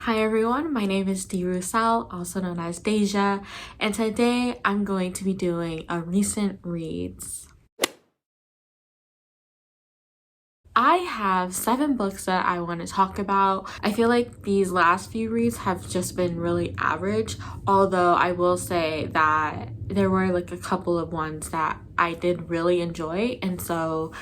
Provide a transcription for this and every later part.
Hi everyone, my name is Dee Roussel, also known as Deja, and today I'm going to be doing a recent reads. I have 7 books that I want to talk about. I feel like these last few reads have just been really average, although I will say that there were like a couple of ones that I did really enjoy, and so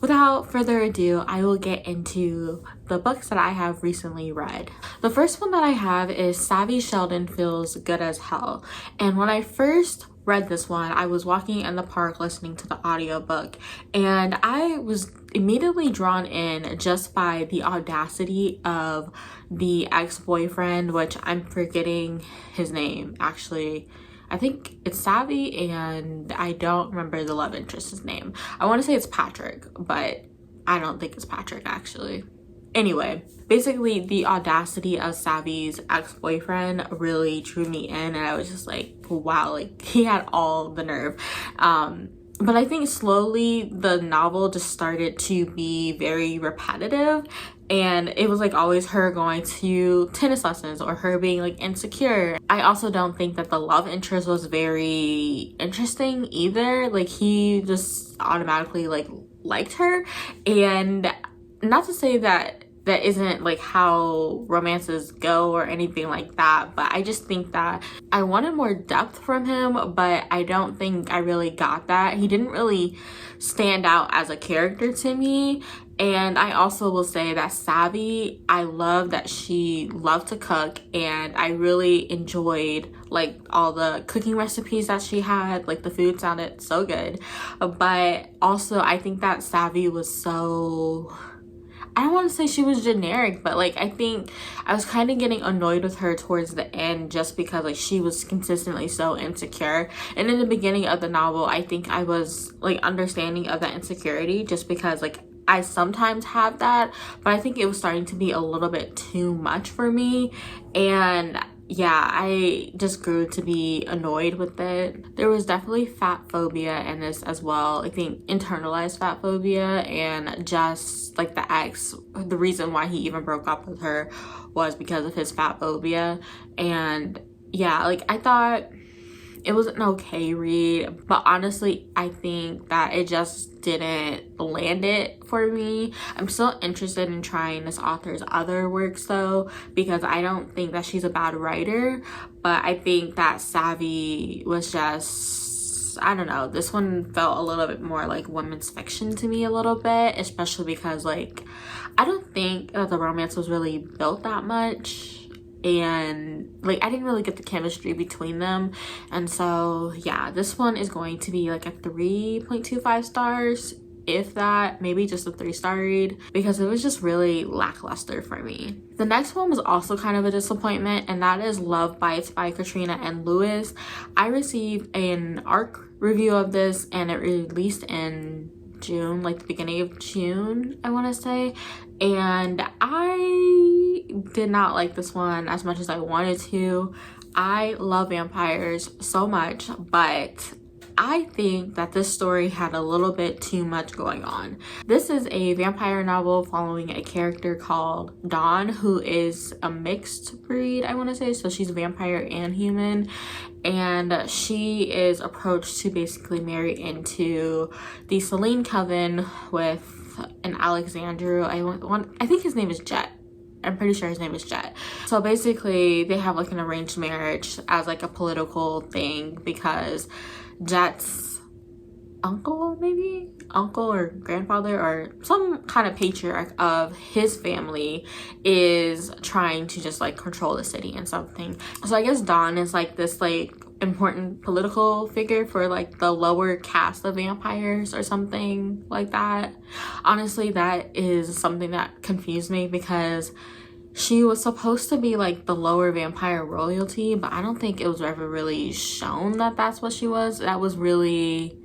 without further ado, I will get into the books that I have recently read. The first one that I have is Savvy Sheldon Feels Good as Hell. And when I first read this one, I was walking in the park listening to the audiobook, and I was immediately drawn in just by the audacity of the ex-boyfriend, which I'm forgetting his name actually. I think it's Savvy, and I don't remember the love interest's name. I want to say it's Patrick, but I don't think it's Patrick actually. Anyway, basically the audacity of Savvy's ex-boyfriend really drew me in, and I was just like, wow, like he had all the nerve. But I think slowly the novel just started to be very repetitive, and it was like always her going to tennis lessons or her being like insecure. I also don't think that the love interest was very interesting either. Like he just automatically like liked her, and not to say that that isn't like how romances go or anything like that, but I just think that I wanted more depth from him, but I don't think I really got that. He didn't really stand out as a character to me. And I also will say that Savvy, I love that she loved to cook, and I really enjoyed like all the cooking recipes that she had. Like the food sounded so good, but also I think that Savvy was so, I don't want to say she was generic, but like I think I was kind of getting annoyed with her towards the end just because like she was consistently so insecure. And in the beginning of the novel, I think I was like understanding of that insecurity just because like I sometimes have that, but I think it was starting to be a little bit too much for me. And yeah, I just grew to be annoyed with it. There was definitely fat phobia in this as well. I think internalized fat phobia, and just like the ex, the reason why he even broke up with her was because of his fat phobia. And yeah, like I thought it was an okay read, but honestly I think that it just didn't land it for me. I'm still interested in trying this author's other works though, because I don't think that she's a bad writer, but I think that Savvy was just, I don't know, this one felt a little bit more like women's fiction to me a little bit, especially because like I don't think that the romance was really built that much, and like I didn't really get the chemistry between them. And so yeah, this one is going to be like a 3.25 stars, if that, maybe just a 3-star read, because it was just really lackluster for me. The next one was also kind of a disappointment, and that is Love Bites by Katrina N. Lewis. I received an ARC review of this, and it released in June, like the beginning of June I want to say, and I did not like this one as much as I wanted to. I love vampires so much, but I think that this story had a little bit too much going on. This is a vampire novel following a character called Dawn, who is a mixed breed, I want to say. So she's a vampire and human, and she is approached to basically marry into the Selene Coven with an Alexandru. I think his name is Jet. I'm pretty sure his name is Jet. So basically they have like an arranged marriage as like a political thing, because Jet's uncle, maybe uncle or grandfather or some kind of patriarch of his family, is trying to just like control the city and something. So I guess Dawn is like this like important political figure for like the lower caste of vampires or something like that. Honestly, that is something that confused me, because she was supposed to be like the lower vampire royalty, but I don't think it was ever really shown that that's what she was. That was really,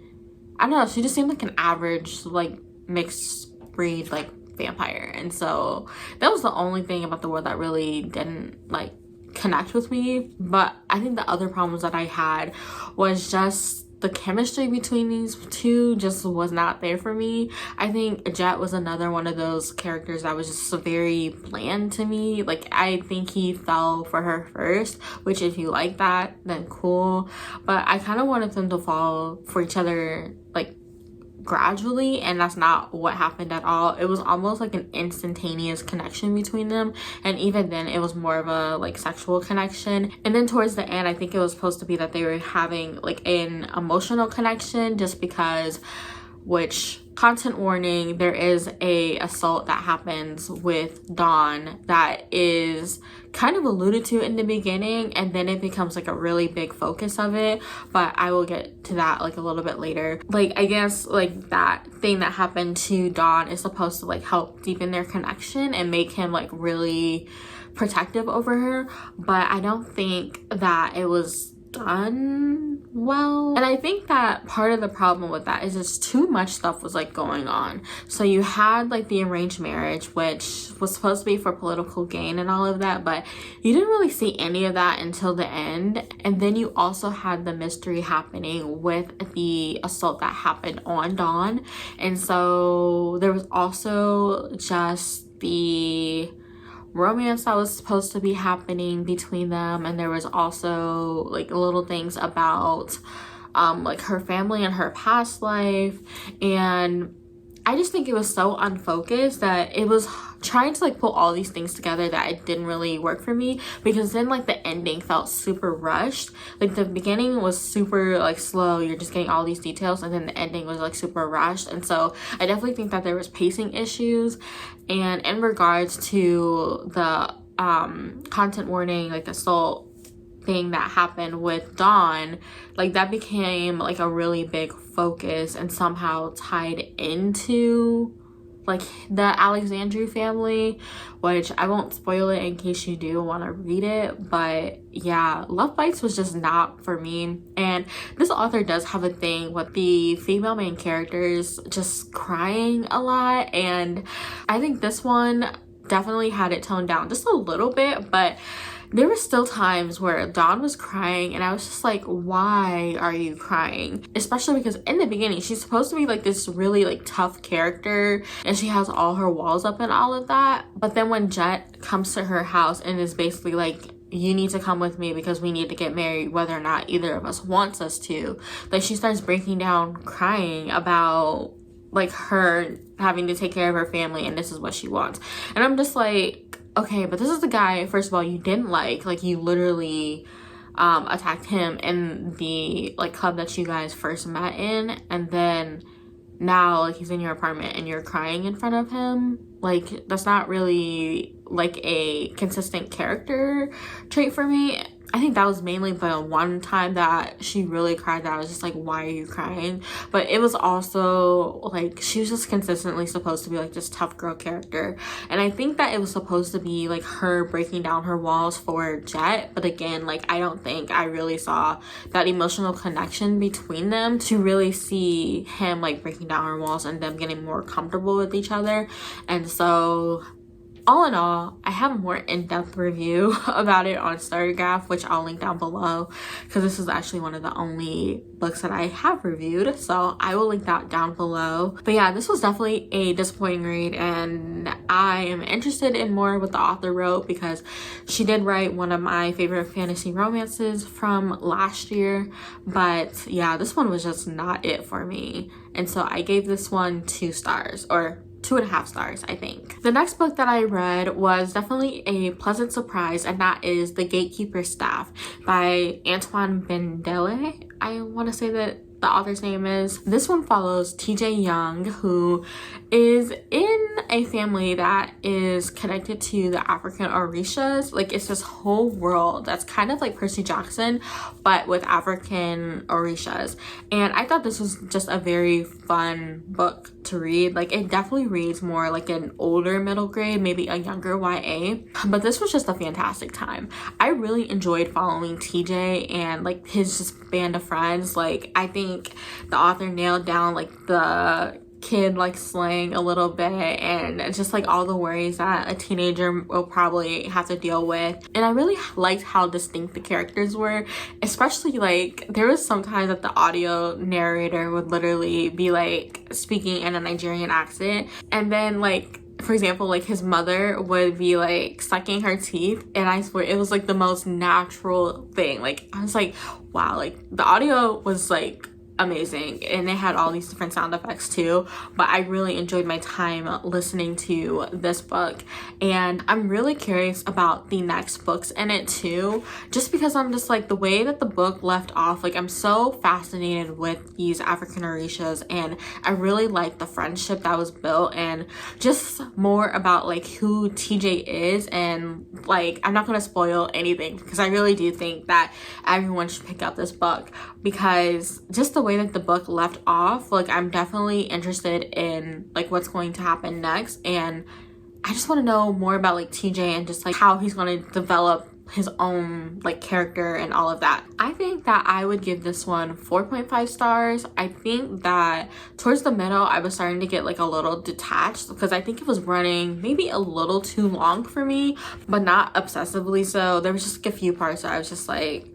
I don't know, she just seemed like an average like mixed breed like vampire. And so that was the only thing about the world that really didn't like connect with me. But I think the other problems that I had was just the chemistry between these two just was not there for me. I think Jet was another one of those characters that was just very bland to me. Like, I think he fell for her first, which if you like that, then cool. But I kind of wanted them to fall for each other, like, gradually, and that's not what happened at all. It was almost like an instantaneous connection between them, and even then it was more of a like sexual connection. And then towards the end, I think it was supposed to be that they were having like an emotional connection, just because, which, content warning, there is a assault that happens with Dawn that is kind of alluded to in the beginning, and then it becomes like a really big focus of it, but I will get to that like a little bit later. Like, I guess like that thing that happened to Dawn is supposed to like help deepen their connection and make him like really protective over her, but I don't think that it was done well. And I think that part of the problem with that is just too much stuff was like going on. So you had like the arranged marriage, which was supposed to be for political gain and all of that, but you didn't really see any of that until the end. And then you also had the mystery happening with the assault that happened on Dawn. And so there was also just the romance that was supposed to be happening between them, and there was also like little things about like her family and her past life, and I just think it was so unfocused that it was trying to like put all these things together that it didn't really work for me, because then like the ending felt super rushed. Like the beginning was super like slow, you're just getting all these details, and then the ending was like super rushed. And so I definitely think that there was pacing issues. And in regards to the content warning, like assault thing that happened with Dawn, like that became like a really big focus and somehow tied into like the Alexandru family, which I won't spoil it in case you do want to read it. But yeah, Love Bites was just not for me. And this author does have a thing with the female main characters just crying a lot, and I think this one definitely had it toned down just a little bit, but there were still times where Dawn was crying and I was just like, why are you crying? Especially because in the beginning she's supposed to be like this really like tough character, and she has all her walls up and all of that. But then when Jet comes to her house and is basically like, you need to come with me because we need to get married whether or not either of us wants us to, like she starts breaking down crying about like her having to take care of her family and this is what she wants. And I'm just like, okay, but this is the guy, first of all, you didn't like you literally attacked him in the like club that you guys first met in, and then now like he's in your apartment and you're crying in front of him. Like, that's not really like a consistent character trait for me. I think that was mainly the one time that she really cried that I was just like, why are you crying? But it was also like she was just consistently supposed to be like this tough girl character, and I think that it was supposed to be like her breaking down her walls for Jet. But again, like I don't think I really saw that emotional connection between them to really see him like breaking down her walls and them getting more comfortable with each other. And so all in all, I have a more in-depth review about it on Stargraph, which I'll link down below, because this is actually one of the only books that I have reviewed, so I will link that down below. But yeah, this was definitely a disappointing read, and I am interested in more what the author wrote, because she did write one of my favorite fantasy romances from last year. But yeah, this one was just not it for me, and so I gave this one 2 stars, or 2.5 stars, I think. The next book that I read was definitely a pleasant surprise, and that is The Gatekeeper's Staff by Antoine Bendele. I want to say that the author's name is. This one follows TJ Young, who is in a family that is connected to the African Orishas. Like, it's this whole world that's kind of like Percy Jackson, but with African Orishas. And I thought this was just a very fun book to read. Like, it definitely reads more like an older middle grade, maybe a younger YA, but this was just a fantastic time. I really enjoyed following TJ and like his just band of friends. Like, I think the author nailed down like the kid like slang a little bit, and just like all the worries that a teenager will probably have to deal with. And I really liked how distinct the characters were, especially like there was sometimes that the audio narrator would literally be like speaking in a Nigerian accent, and then like for example, like his mother would be like sucking her teeth, and I swear it was like the most natural thing. Like I was like, wow, like the audio was like amazing, and they had all these different sound effects too. But I really enjoyed my time listening to this book, and I'm really curious about the next books in it too, just because I'm just like the way that the book left off, like I'm so fascinated with these African Orishas, and I really like the friendship that was built, and just more about like who TJ is. And like I'm not gonna spoil anything because I really do think that everyone should pick up this book, because just the way that the book left off, like I'm definitely interested in like what's going to happen next, and I just want to know more about like TJ and just like how he's going to develop his own like character and all of that. I think that I would give this one 4.5 stars. I think that towards the middle I was starting to get like a little detached, because I think it was running maybe a little too long for me, but not obsessively so. There was just like a few parts that I was just like,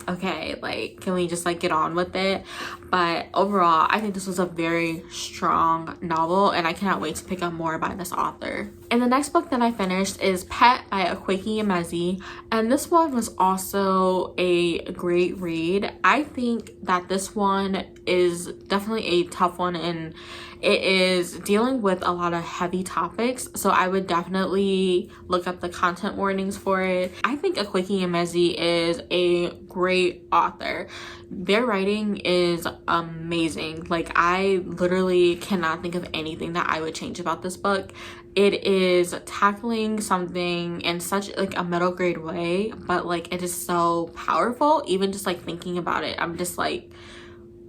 okay, like can we just like get on with it? But overall I think this was a very strong novel, and I cannot wait to pick up more by this author. And the next book that I finished is Pet by Akwaeke Emezi, and this one was also a great read. I think that this one is definitely a tough one, and it is dealing with a lot of heavy topics, so I would definitely look up the content warnings for it. I think Akwaeke Emezi is a great author. Their writing is amazing. Like I literally cannot think of anything that I would change about this book. It is tackling something in such like a middle grade way, but like it is so powerful. Even just like thinking about it, I'm just like,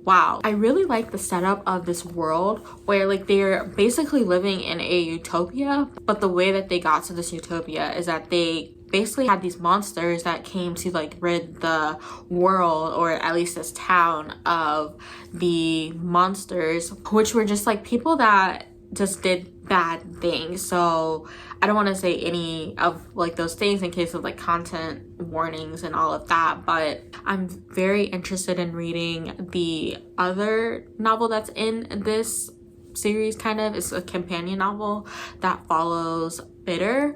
wow. I really like the setup of this world where like they're basically living in a utopia, but the way that they got to this utopia is that they basically had these monsters that came to like rid the world, or at least this town, of the monsters, which were just like people that just did bad things. So I don't want to say any of like those things in case of like content warnings and all of that, but I'm very interested in reading the other novel that's in this series. Kind of, it's a companion novel that follows Bitter,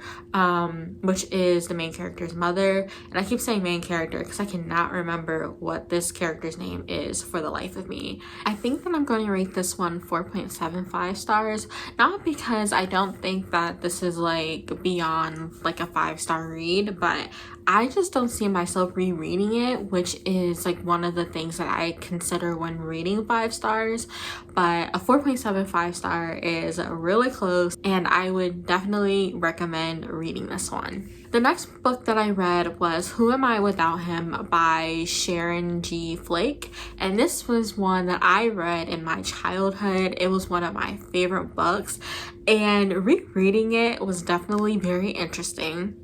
which is the main character's mother. And I keep saying main character because I cannot remember what this character's name is for the life of me. I think that I'm going to rate this one 4.75 stars, not because I don't think that this is like beyond like a 5-star read, but I just don't see myself rereading it, which is like one of the things that I consider when reading 5 stars. But a 4.75 star is really close, and I would definitely recommend reading this one. The next book that I read was Who Am I Without Him by Sharon G. Flake, and this was one that I read in my childhood. It was one of my favorite books, and rereading it was definitely very interesting.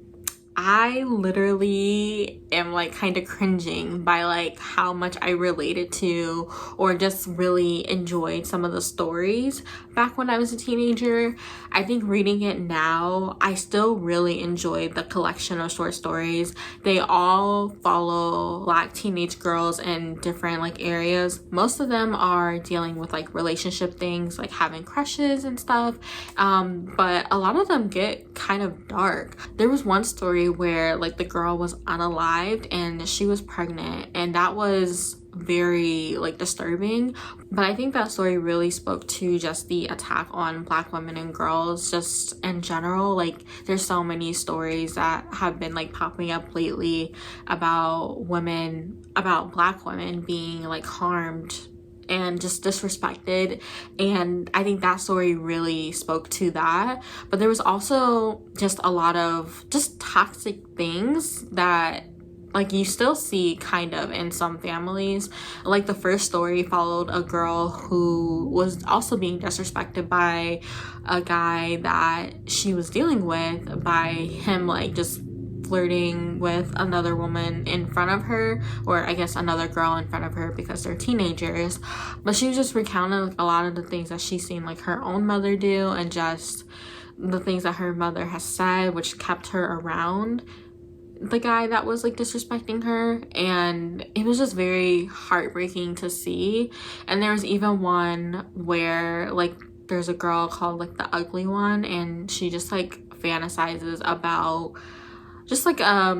I literally am like kind of cringing by like how much I related to or just really enjoyed some of the stories back when I was a teenager. I think reading it now, I still really enjoyed the collection of short stories. They all follow Black teenage girls in different like areas. Most of them are dealing with like relationship things, like having crushes and stuff, but a lot of them get kind of dark. There was one story where like the girl was unalived and she was pregnant, and that was very like disturbing. But I think that story really spoke to just the attack on Black women and girls just in general. Like there's so many stories that have been like popping up lately about women, about Black women being like harmed and just disrespected, and I think that story really spoke to that. But there was also just a lot of just toxic things that like you still see kind of in some families. Like the first story followed a girl who was also being disrespected by a guy that she was dealing with, by him like just flirting with another woman in front of her, or I guess another girl in front of her, because they're teenagers. But she was just recounting like a lot of the things that she's seen like her own mother do, and just the things that her mother has said, which kept her around the guy that was like disrespecting her. And it was just very heartbreaking to see. And there was even one where like there's a girl called like the ugly one, and she just like fantasizes about just like a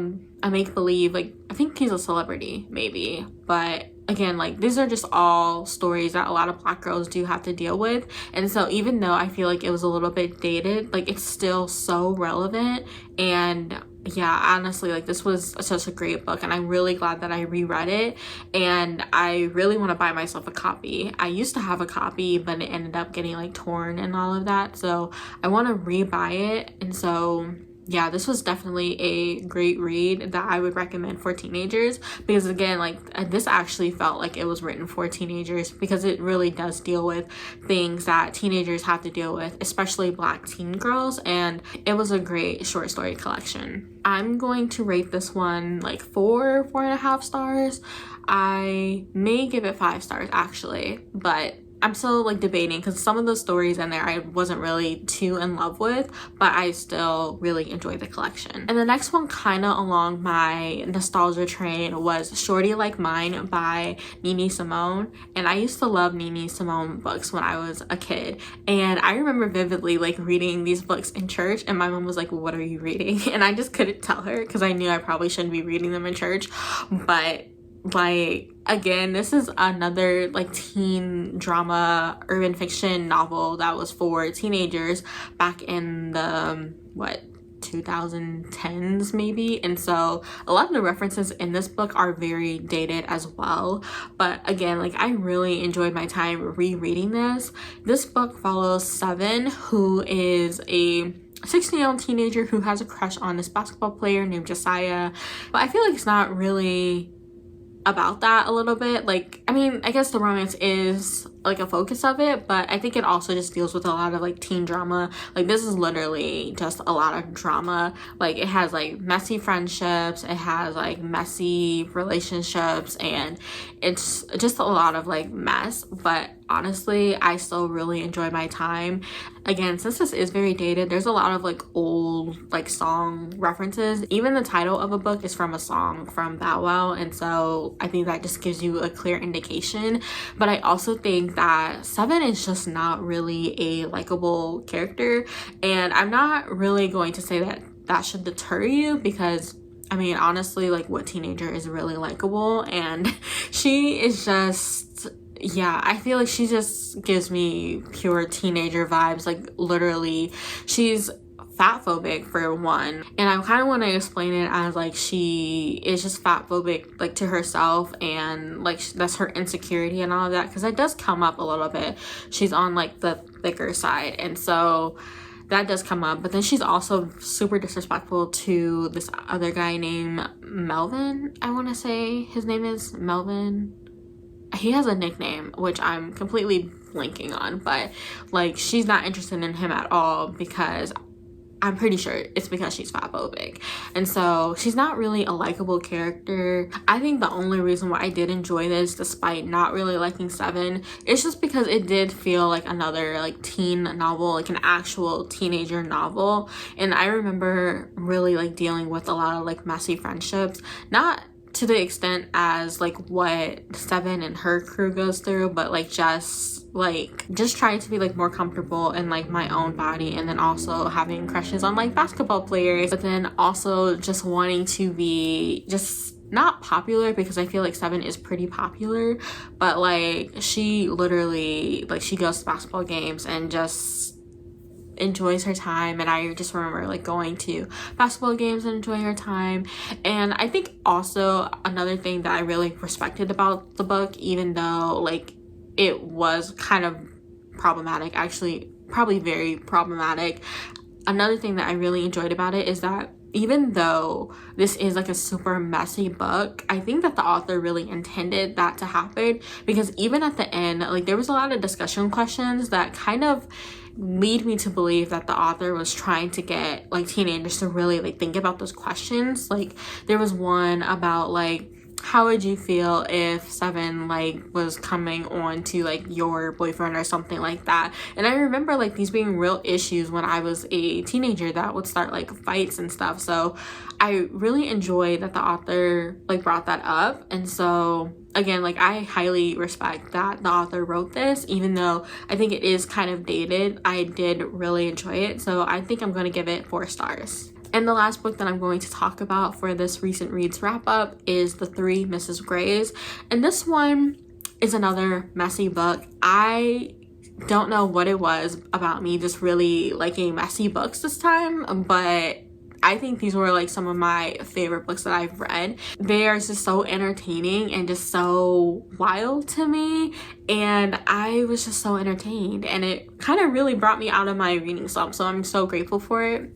make-believe, like I think he's a celebrity maybe, but again, like these are just all stories that a lot of Black girls do have to deal with. And so even though I feel like it was a little bit dated, like it's still so relevant. And yeah, honestly, like this was such a great book, and I'm really glad that I reread it, and I really want to buy myself a copy. I used to have a copy, but it ended up getting like torn and all of that, so I want to rebuy it. And so yeah, this was definitely a great read that I would recommend for teenagers, because again, like this actually felt like it was written for teenagers, because it really does deal with things that teenagers have to deal with, especially Black teen girls. And it was a great short story collection. I'm going to rate this one like 4.5 stars. I may give it 5 stars actually, but I'm still like debating, because some of the stories in there I wasn't really too in love with, but I still really enjoyed the collection. And the next one, kind of along my nostalgia train, was Shorty Like Mine by Nini Simone. And I used to love Nini Simone books when I was a kid, and I remember vividly like reading these books in church, and my mom was like, what are you reading? And I just couldn't tell her, because I knew I probably shouldn't be reading them in church. But like again, this is another like teen drama urban fiction novel that was for teenagers back in the 2010s maybe. And so a lot of the references in this book are very dated as well. But again, like I really enjoyed my time rereading this. This book follows Seven, who is a 16-year-old teenager who has a crush on this basketball player named Josiah. But I feel like it's not really about that a little bit. Like, I mean, I guess the romance is like a focus of it, but I think it also just deals with a lot of like teen drama. Like this is literally just a lot of drama. Like it has like messy friendships, it has like messy relationships, and it's just a lot of like mess. But honestly, I still really enjoyed my time. Again, since this is very dated, there's a lot of like old like song references. Even the title of a book is from a song from Bow Wow, and so I think that just gives you a clear indication. But I also think that Seven is just not really a likable character, and I'm not really going to say that that should deter you, because I mean, honestly, like what teenager is really likable? And she is just, yeah, I feel like she just gives me pure teenager vibes. Like literally, she's fat phobic for one, and I kind of want to explain it as like she is just fat phobic like to herself, and like that's her insecurity and all of that, because that does come up a little bit. She's on like the thicker side, and so that does come up. But then she's also super disrespectful to this other guy named Melvin. I want to say his name is Melvin. He has a nickname which I'm completely blanking on, but like she's not interested in him at all, because I'm pretty sure it's because she's fat phobic. And so she's not really a likable character. I think the only reason why I did enjoy this, despite not really liking Seven, is just because it did feel like another like teen novel, like an actual teenager novel. And I remember really like dealing with a lot of like messy friendships, not to the extent as like what Seven and her crew goes through, but like just trying to be like more comfortable in like my own body, and then also having crushes on like basketball players, but then also just wanting to be just not popular, because I feel like Seven is pretty popular, but like she literally like she goes to basketball games and just enjoys her time. And I just remember like going to basketball games and enjoying her time. And I think also another thing that I really respected about the book, even though like it was kind of problematic, actually probably very problematic, another thing that I really enjoyed about it is that even though this is like a super messy book, I think that the author really intended that to happen, because even at the end, like there was a lot of discussion questions that kind of lead me to believe that the author was trying to get like teenagers to really like think about those questions. Like there was one about like, how would you feel if Seven like was coming on to like your boyfriend or something like that? And I remember like these being real issues when I was a teenager that would start like fights and stuff. So I really enjoyed that the author like brought that up. And so again, like I highly respect that the author wrote this, even though I think it is kind of dated. I did really enjoy it, so I think I'm going to give it 4 stars. And the last book that I'm going to talk about for this recent reads wrap up is The Three Mrs. Greys. And this one is another messy book. I don't know what it was about me just really liking messy books this time, but I think these were like some of my favorite books that I've read. They are just so entertaining and just so wild to me, and I was just so entertained, and it kind of really brought me out of my reading slump, so I'm so grateful for it.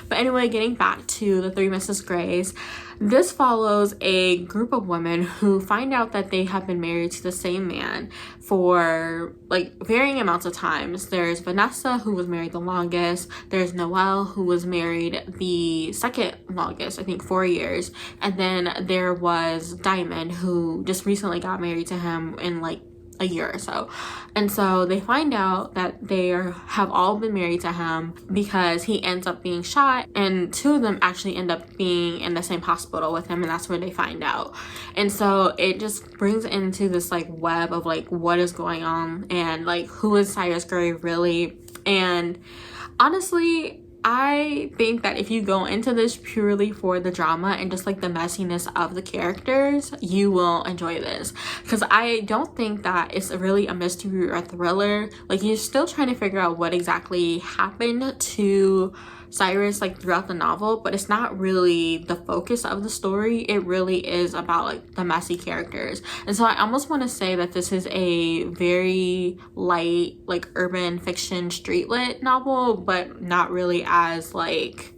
But anyway, getting back to The Three Mrs. Greys, this follows a group of women who find out that they have been married to the same man for like varying amounts of times. There's Vanessa, who was married the longest. There's Noelle, who was married the second longest, I think 4 years. And then there was Diamond, who just recently got married to him in like a year or so. And so they find out that they have all been married to him because he ends up being shot, and 2 of them actually end up being in the same hospital with him, and that's where they find out. And so it just brings into this like web of like what is going on and like who is Cyrus Grey really. And honestly, I think that if you go into this purely for the drama and just like the messiness of the characters, you will enjoy this, because I don't think that it's really a mystery or a thriller. Like you're still trying to figure out what exactly happened to Cyrus like throughout the novel, but it's not really the focus of the story. It really is about like the messy characters. And so I almost want to say that this is a very light like urban fiction street lit novel, but not really as like,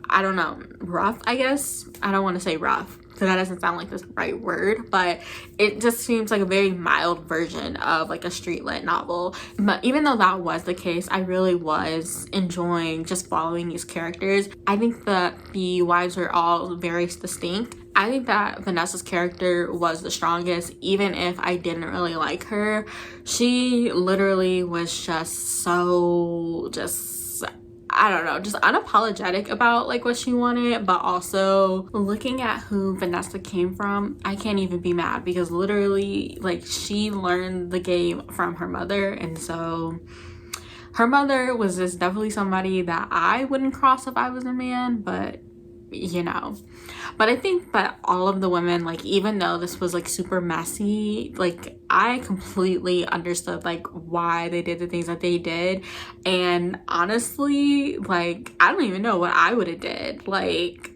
I don't know, rough, I guess. I don't want to say rough because that doesn't sound like the right word, but it just seems like a very mild version of like a street lit novel. But even though that was the case, I really was enjoying just following these characters. I think that the wives are all very distinct. I think that Vanessa's character was the strongest, even if I didn't really like her. She literally was just so I don't know, just unapologetic about like what she wanted, but also looking at who Vanessa came from, I can't even be mad, because literally like she learned the game from her mother. And so her mother was just definitely somebody that I wouldn't cross if I was a man, but you know. But I think that all of the women, like even though this was like super messy, like I completely understood like why they did the things that they did. And honestly, like I don't even know what I would have did. Like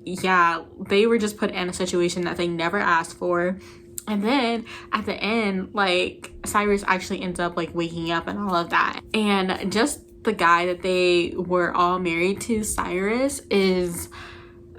yeah, they were just put in a situation that they never asked for. And then at the end, like Cyrus actually ends up like waking up and all of that. And just the guy that they were all married to, Cyrus, is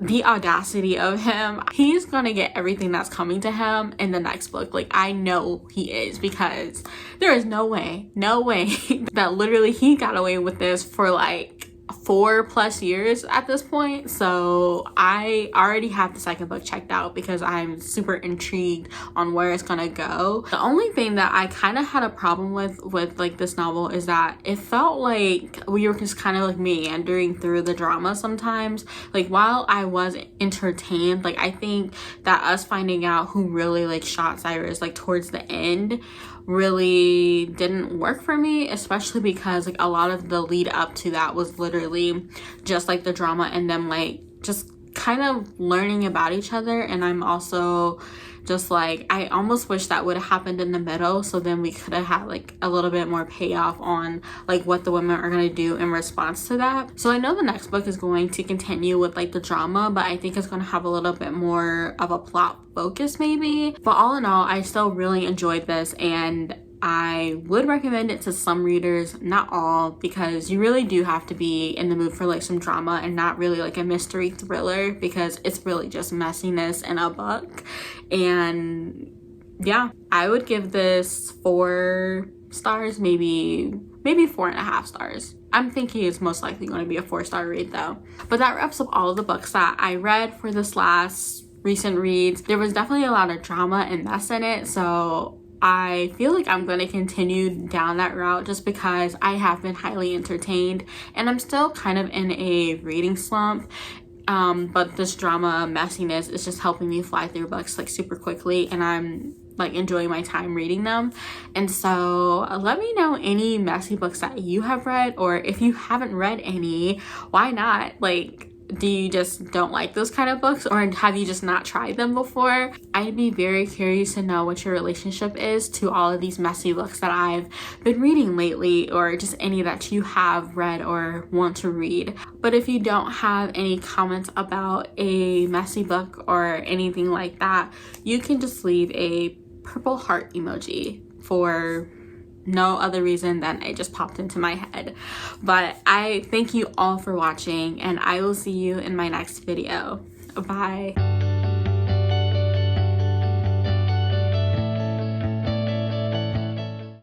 the audacity of him. He's gonna get everything that's coming to him in the next book. Like I know he is, because there is no way that literally he got away with this for like 4+ years at this point. So I already have the second book checked out because I'm super intrigued on where it's gonna go. The only thing that I kind of had a problem with like this novel is that it felt like we were just kind of like meandering through the drama sometimes. Like while I was entertained, like I think that us finding out who really like shot Cyrus like towards the end really didn't work for me, especially because like a lot of the lead up to that was literally just like the drama and them like just kind of learning about each other. And I'm also just like, I almost wish that would have happened in the middle, so then we could have had like a little bit more payoff on like what the women are going to do in response to that. So I know the next book is going to continue with like the drama, but I think it's going to have a little bit more of a plot focus maybe. But all in all, I still really enjoyed this, and I would recommend it to some readers, not all, because you really do have to be in the mood for like some drama and not really like a mystery thriller, because it's really just messiness in a book. And yeah, I would give this 4 stars, maybe maybe 4.5 stars. I'm thinking it's most likely going to be a 4-star read though. But that wraps up all of the books that I read for this last recent reads. There was definitely a lot of drama and mess in it, so I feel like I'm going to continue down that route just because I have been highly entertained and I'm still kind of in a reading slump. But this drama messiness is just helping me fly through books like super quickly, and I'm like enjoying my time reading them. And so let me know any messy books that you have read, or if you haven't read any, why not? Like, do you just don't like those kind of books, or have you just not tried them before? I'd be very curious to know what your relationship is to all of these messy books that I've been reading lately, or just any that you have read or want to read. But if you don't have any comments about a messy book or anything like that, you can just leave a purple heart emoji for no other reason than it just popped into my head. But I thank you all for watching, and I will see you in my next video. Bye.